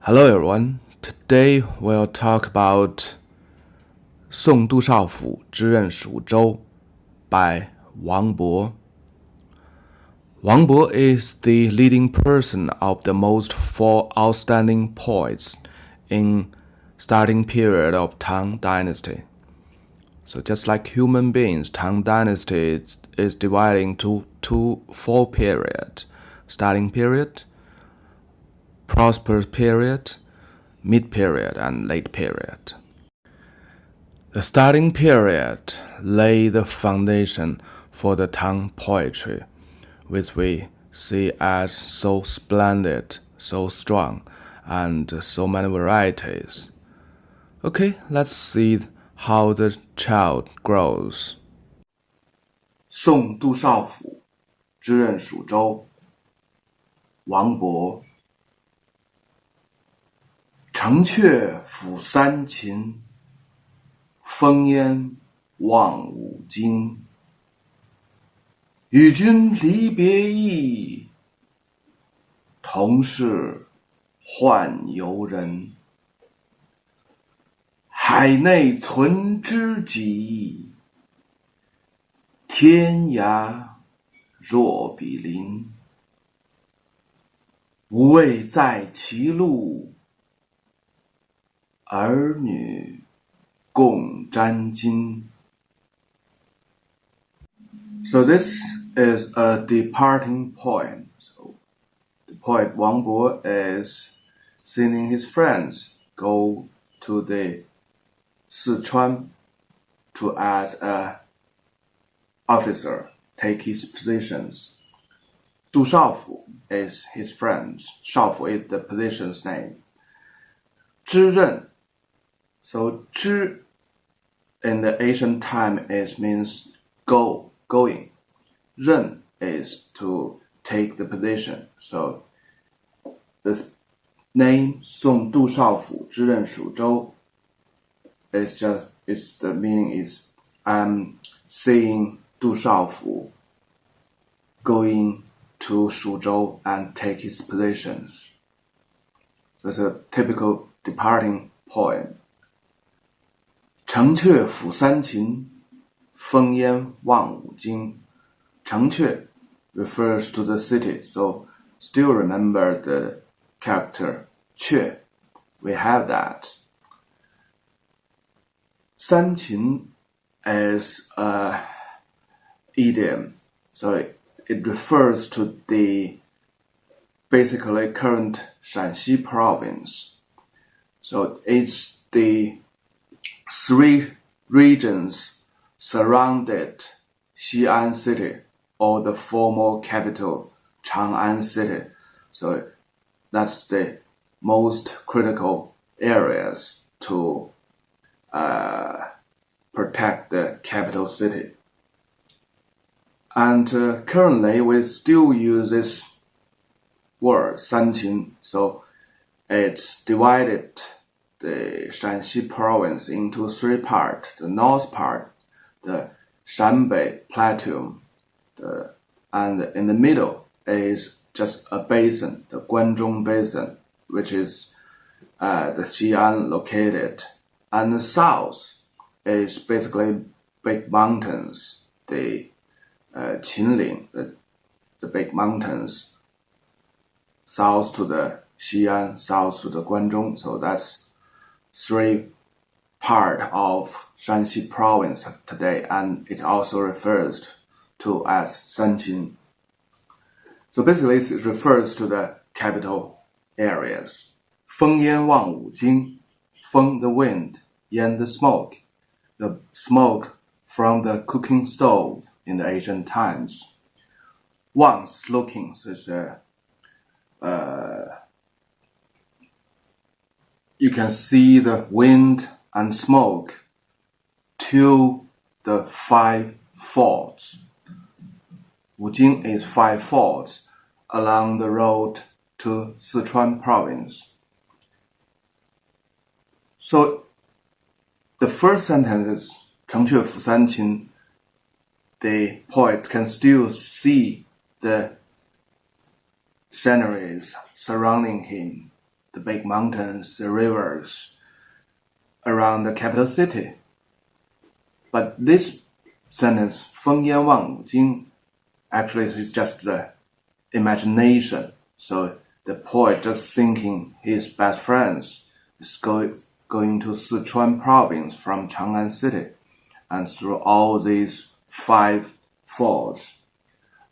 Hello everyone, today we'll talk about 送杜少府之任蜀州 by Wang Bo. Wang Bo is the leading person of the most four outstanding poets in starting period of Tang Dynasty. So just like human beings, Tang Dynasty is divided into four periods: starting period, prosperous period, mid-period, and late period. The starting period laid the foundation for the Tang poetry, which we see as so splendid, so strong, and so many varieties. Okay, let's see how the child grows. 送杜少府之任蜀州，王勃。城阙辅三秦，风烟望五津。与君离别意，同是宦游人。海内存知己，天涯若比邻。无为在歧路，儿女共沾巾。So this is a departing poem. So the poet Wang Bo is sending his friends go to the Sichuan to as a officer take his positions. 杜少府 is his friends. 少府 is the position's name. 之任 So 之 in the ancient time means going. 任 is to take the position. So the name 送杜少府之任蜀州 the meaning is I'm seeing 杜少府 going to Suzhou and take his positions. So it's a typical departing poem. 城阙辅三秦，风烟望五津。城阙 refers to the city, so still remember the character 阙. We have that. 三秦 is an idiom, so it refers to the basically current Shanxi province. So it's the three regions surrounded Xi'an city or the former capital Chang'an city. So that's the most critical areas to protect the capital city. And currently we still use this word 三秦. So it's divided the Shanxi province into three parts. The north part, the Shanbei Plateau, and in the middle is just a basin, the Guanzhong Basin, which is the Xi'an located. And the south is basically big mountains, the Qinling, the big mountains, south to the Xi'an, south to the Guanzhong. So that's three part of Shanxi province today, and it also refers to as Sanqin. So basically it refers to the capital areas. 风烟望五津, 风 the wind, 烟 the smoke from the cooking stove in the ancient times. Wang's looking, so it's you can see the wind and smoke to the 5 forts. Wujing is 5 forts along the road to Sichuan province. So the first sentence is 城阙辅三秦. The poet can still see the sceneries surrounding him, the big mountains, the rivers around the capital city. But this sentence, 风烟望五津, actually is just the imagination. So the poet just thinking his best friends is going to Sichuan province from Chang'an city and through all these 5 falls.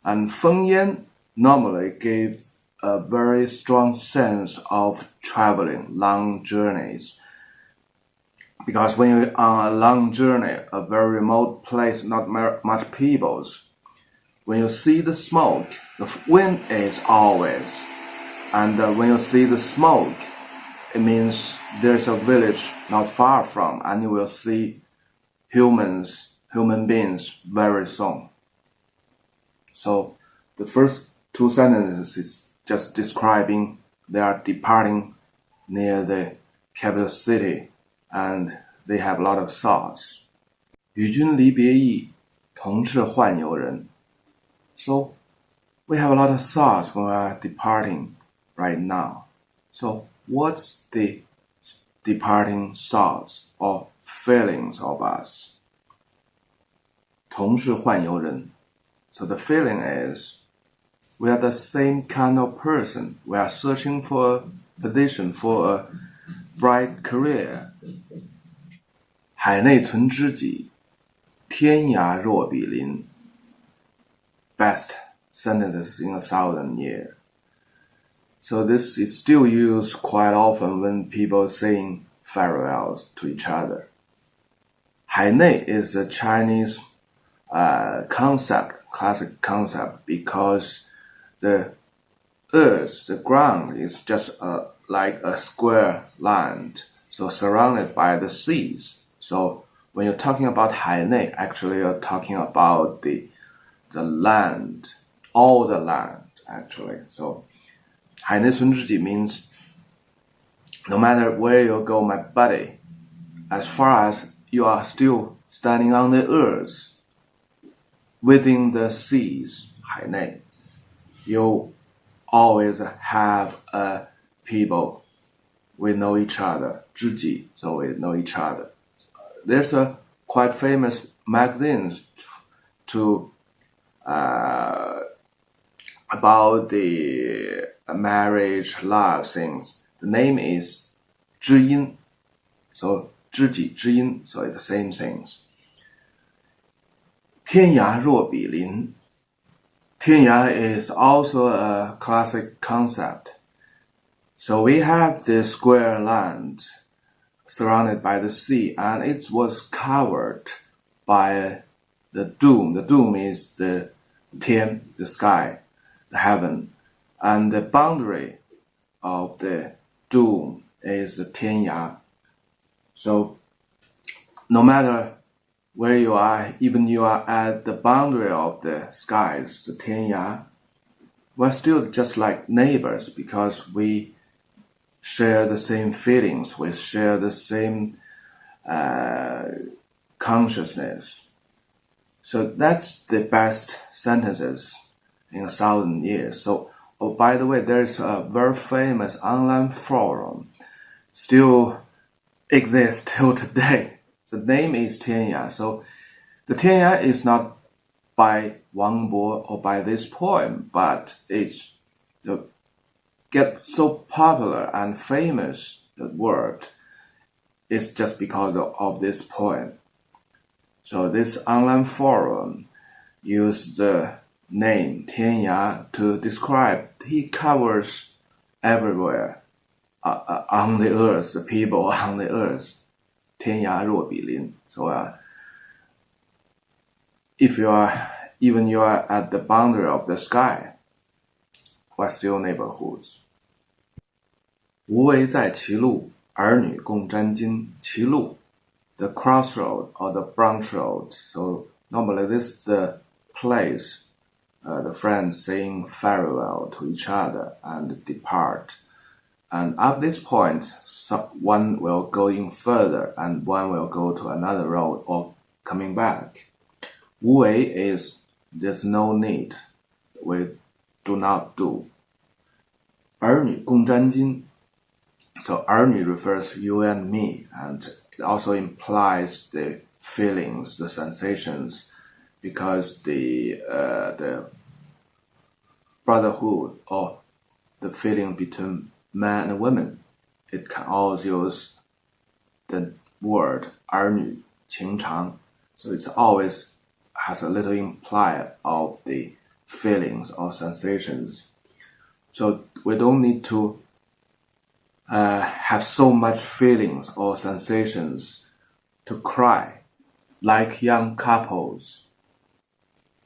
And 风烟 normally gave a very strong sense of traveling, long journeys. Because when you're on a long journey, a very remote place, not much people, when you see the smoke, the wind is always. And when you see the smoke, it means there's a village not far from, and you will see human beings very soon. So the first 2 sentences is just describing they are departing near the capital city, and they have a lot of thoughts. 与君离别意，同是宦游人. So we have a lot of thoughts when we are departing right now. So what's the departing thoughts or feelings of us? 同是宦游人. So the feeling is we are the same kind of person. We are searching for a position, for a bright career. 海内存知己，天涯若比邻. Best sentences in 1,000 years. So this is still used quite often when people saying farewells to each other. 海内 is a Chinese concept, classic concept, because the earth, the ground is just like a square land, so surrounded by the seas. So when you're talking about 海内, actually you're talking about the land, all the land actually. So 海内存知己 means no matter where you go, my buddy, as far as you are still standing on the earth, within the seas, 海内, you always have a people. We know each other, 知己, so we know each other. There's a quite famous magazine to about the marriage, love things. The name is 知音, so 知己知音, so it's the same things. 天涯若比邻. 天涯 is also a classic concept. So we have this square land surrounded by the sea, and it was covered by the dome. The dome is the 天, the sky, the heaven, and the boundary of the dome is the 天涯. So no matter where you are, even you are at the boundary of the skies, the 天涯, we're still just like neighbors because we share the same feelings, we share the same consciousness. So that's the best sentences in 1,000 years. So, oh, by the way, there's a very famous online forum, still exists till today. The name is 天涯. So the 天涯 is not by Wang Bo or by this poem, but it's get so popular and famous, the word, is just because of this poem. So this online forum used the name 天涯 to describe he covers everywhere on the earth, the people on the earth. 天涯若比邻. So if you are at the boundary of the sky, we're still neighborhoods. 无为在歧路，儿女共沾巾. 歧路, the crossroad or the branch road. So normally this is the place the friends saying farewell to each other and depart. And at this point, one will go in further and one will go to another road or coming back. 无为 is there's no need, we do not do. 儿女共沾巾. So 儿女 refers you and me, and it also implies the feelings, the sensations, because the brotherhood or the feeling between man and woman, it can also use the word 儿女情长. So it's always has a little imply of the feelings or sensations. So we don't need to have so much feelings or sensations to cry like young couples.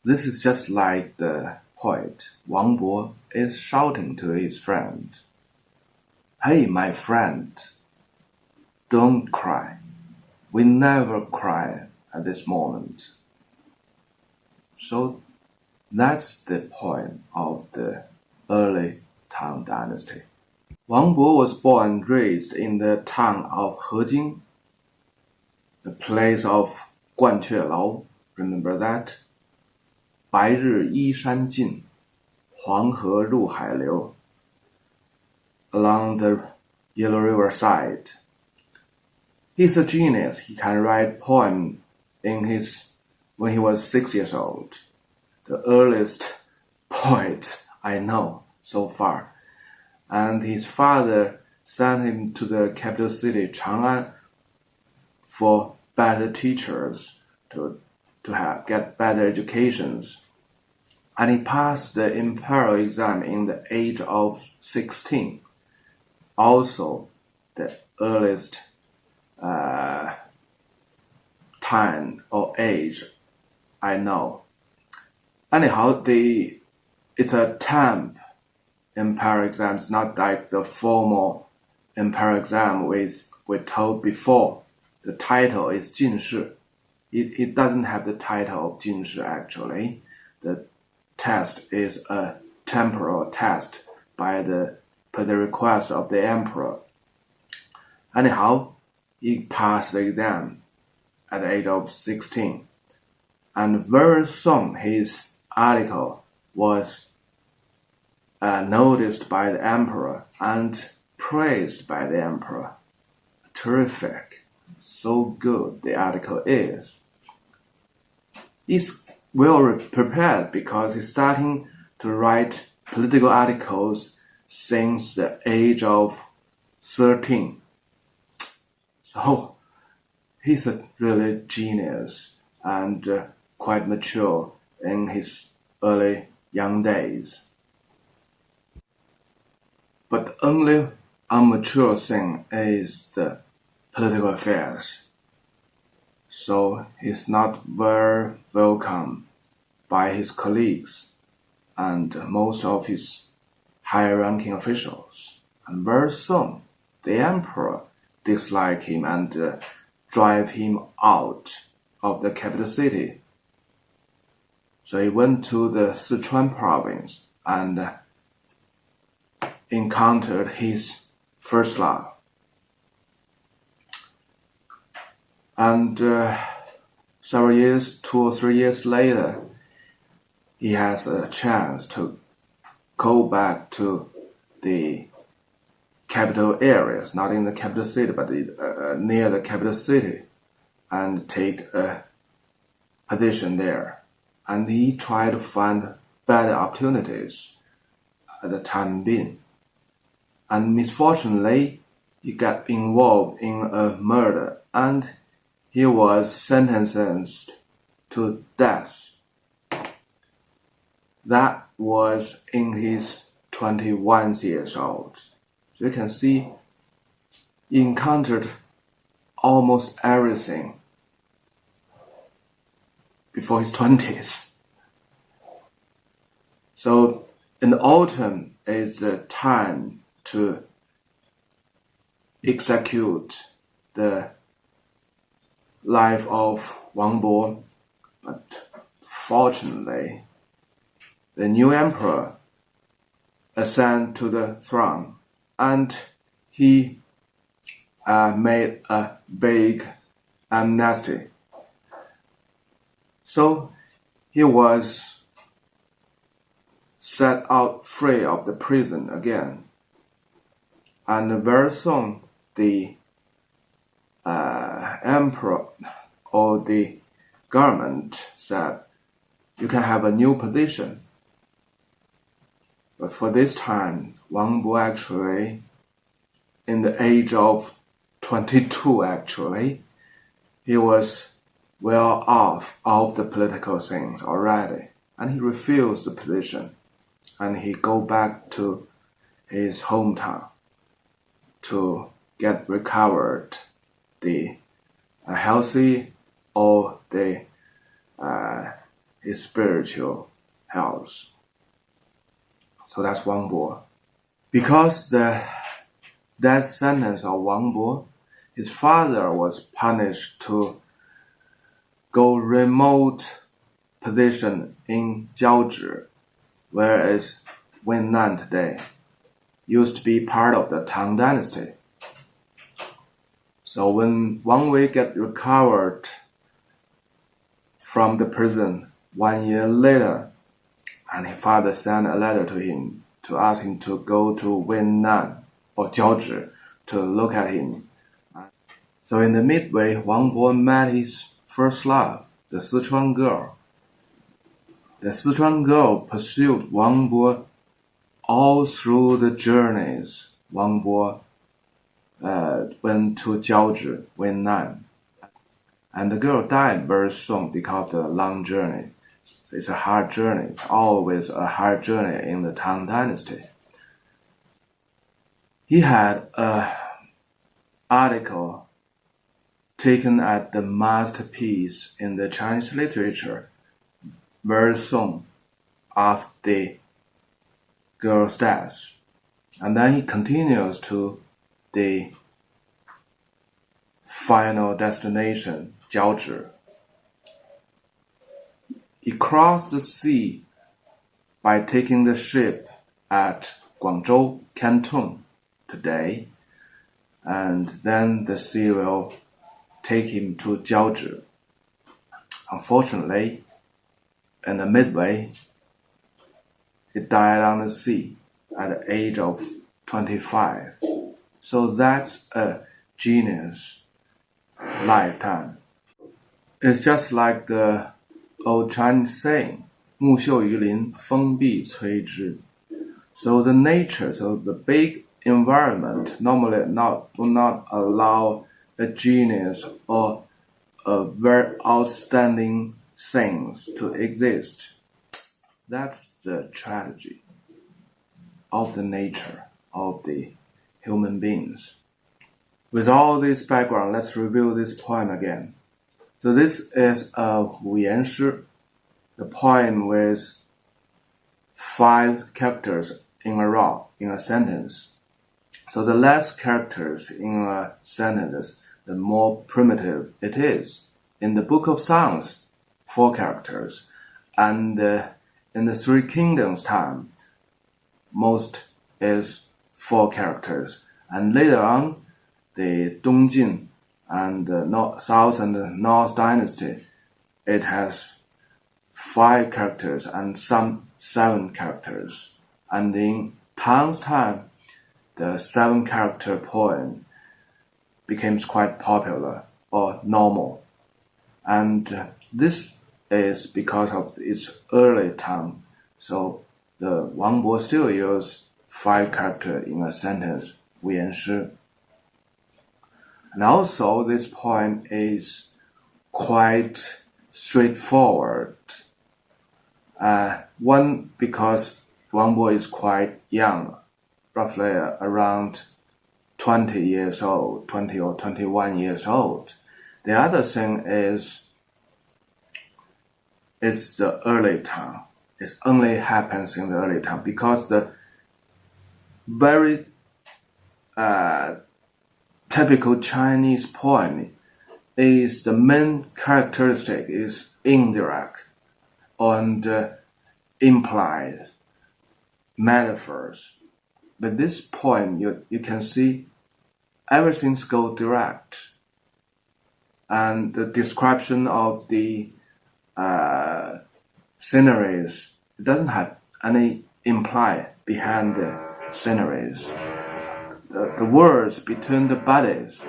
This is just like the poet Wang Bo is shouting to his friend, "Hey, my friend, don't cry. We never cry at this moment." So that's the point of the early Tang Dynasty. Wang Bo was born and raised in the town of Hejing, the place of 鹳雀楼. Remember that? 白日依山尽，黄河入海流. Along the Yellow River side. He's a genius. He can write poem when he was 6 years old. The earliest poet I know so far. And his father sent him to the capital city Chang'an for better teachers to get better educations. And he passed the imperial exam in the age of 16. Also, the earliest time or age I know. Anyhow, it's a temp imperial exam. It's not like the formal imperial exam we told before. The title is 进士. It doesn't have the title of 进士actually. The test is a temporal test per the request of the emperor. Anyhow, he passed the exam at the age of 16. And very soon his article was noticed by the emperor and praised by the emperor. Terrific. So good the article is. He's well prepared because he's starting to write political articles since the age of 13. So he's a really genius and quite mature in his early young days. But the only immature thing is the political affairs. So he's not very welcome by his colleagues and most of his high-ranking officials. And very soon, the emperor disliked him and drive him out of the capital city. So he went to the Sichuan province and encountered his first love. And several years, 2 or 3 years later, he has a chance to go back to the capital areas, not in the capital city, but near the capital city, and take a position there. And he tried to find better opportunities at the time being. And misfortunately, he got involved in a murder and he was sentenced to death. That was in his 21 years old. So you can see he encountered almost everything before his 20s. So in the autumn is the time to execute the life of Wang Bo, but fortunately, the new emperor ascended to the throne, and he made a big amnesty. So he was set out free of the prison again. And very soon the emperor or the government said, you can have a new position. But for this time, Wang Bo actually, in the age of 22 actually, he was well off of the political things already, and he refused the position, and he go back to his hometown to get recovered the healthy or the his spiritual health. So that's Wang Bo. Because the death sentence of Wang Bo, his father was punished to go remote position in Jiaozhi, whereas Wennan today used to be part of the Tang Dynasty. So when Wang Wei get recovered from the prison 1 year later, and his father sent a letter to him to ask him to go to Wennan or Jiaozhi to look at him. So in the midway, Wang Bo met his first love, the Sichuan girl. The Sichuan girl pursued Wang Bo all through the journeys. Wang Bo went to Jiaozhi, Wennan, and the girl died very soon because of the long journey. It's a hard journey. It's always a hard journey in the Tang Dynasty. He had an article taken as the masterpiece in the Chinese literature very soon after the girl's death. And then he continues to the final destination, Jiaozhi. He crossed the sea by taking the ship at Guangzhou, Canton today, and then the sea will take him to Jiaozhi. Unfortunately, in the midway, he died on the sea at the age of 25. So that's a genius lifetime. It's just like the old Chinese saying, 木秀于林，风必摧之. So the nature, so the big environment normally do not allow a genius or a very outstanding things to exist. That's the tragedy of the nature of the human beings. With all this background, let's review this poem again. So this is a Wu Yanshi, the poem with 5 characters in a row, in a sentence. So the less characters in a sentence, the more primitive it is. In the Book of Songs, 4 characters, and in the Three Kingdoms time, most is 4 characters. And later on, the Dongjin and the South and the North dynasty, it has 5 characters and some 7 characters. And in Tang's time, the 7-character poem becomes quite popular or normal. And this is because of its early time. So the Wang Bo still use 5 characters in a sentence, Wu Yanshi. And also this poem is quite straightforward. One, because Wang Bo is quite young, roughly around 20 years old, 20 or 21 years old. The other thing is, it's the early time. It only happens in the early time because the very typical Chinese poem is the main characteristic is indirect and implied metaphors. But this poem, you can see everything's go direct. And the description of the sceneries, it doesn't have any imply behind the sceneries. the words between the bodies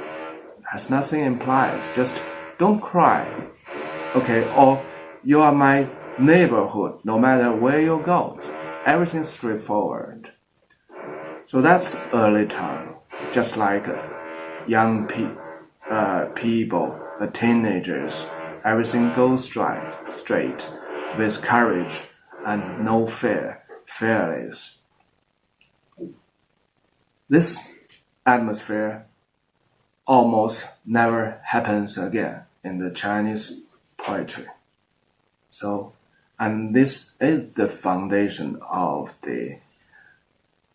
has nothing implies. Just don't cry. Okay, or you are my neighborhood, no matter where you go. Everything's straightforward. So that's early Tang, just like young people, the teenagers. Everything goes straight, with courage and no fear, fearless. This atmosphere almost never happens again in the Chinese poetry. So, and this is the foundation of the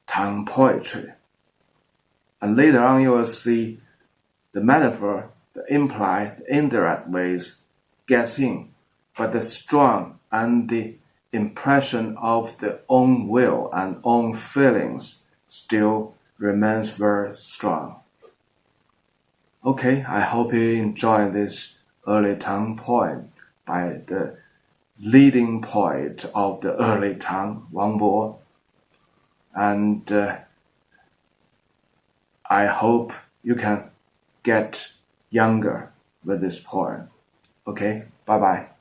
Tang poetry. And later on you will see the metaphor, the implied, the indirect ways gets in, but the strong and the impression of the own will and own feelings still remains very strong. Okay, I hope you enjoy this early Tang poem by the leading poet of the early Tang, Wang Bo. And I hope you can get younger with this poem. Okay, bye-bye.